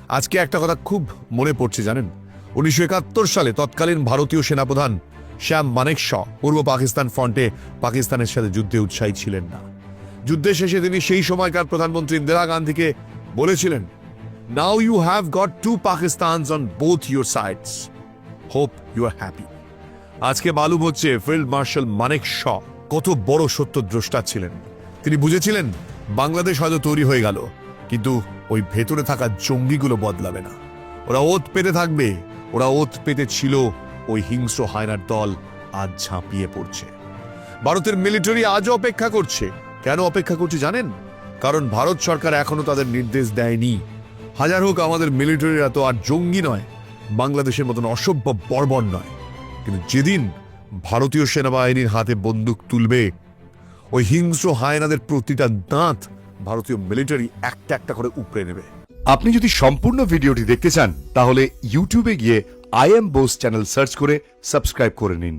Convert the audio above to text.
আজকে একটা কথা খুব মনে পড়ছে জানেন, 1971 সালে তৎকালীন ভারতীয় সেনাপ্রধান শ্যাম মানেকশ পূর্ব পাকিস্তান ফ্রন্টে পাকিস্তানের সাথে যুদ্ধে উৎসাহী ছিলেন না। যুদ্ধের শেষে তিনি সেই সময়কার প্রধানমন্ত্রী ইন্দিরা গান্ধীকে বলেছিলেন, now you have got two Pakistans on both your sides, hope you are happy. আজকে মালুম হচ্ছে ফিল্ড মার্শাল মানেকশ কত বড় সত্যদ্রষ্টা ছিলেন। তিনি বুঝেছিলেন বাংলাদেশ হয়তো তৈরি হয়ে গেল, কিন্তু ওই ভেতরে থাকা জঙ্গিগুলো বদলাবে না। ওরা ওত পেতে থাকবে, ওরা ওত পেতে ছিল। ওই হিংস্র হায়নার দল আজ ঝাঁপিয়ে পড়ছে। ভারতের মিলিটারি আজও অপেক্ষা করছে। কেন অপেক্ষা করছে জানেন? কারণ ভারত সরকার এখনো তাদের নির্দেশ দেয়নি। হাজার হোক আমাদের মিলিটারিরা তো আর জঙ্গি নয়, বাংলাদেশের মতন অসভ্য বর্বর নয়। কিন্তু যেদিন ভারতীয় সেনাবাহিনীর হাতে বন্দুক তুলবে, ওই হিংস্র হায়নাদের প্রতিটা দাঁত ভারতীয় মিলিটারি একটা একটা করে উপড়ে নেবে। আপনি যদি সম্পূর্ণ ভিডিওটি দেখতে চান তাহলে ইউটিউবে গিয়ে I am Bose channel search করে সাবস্ক্রাইব করে নিন।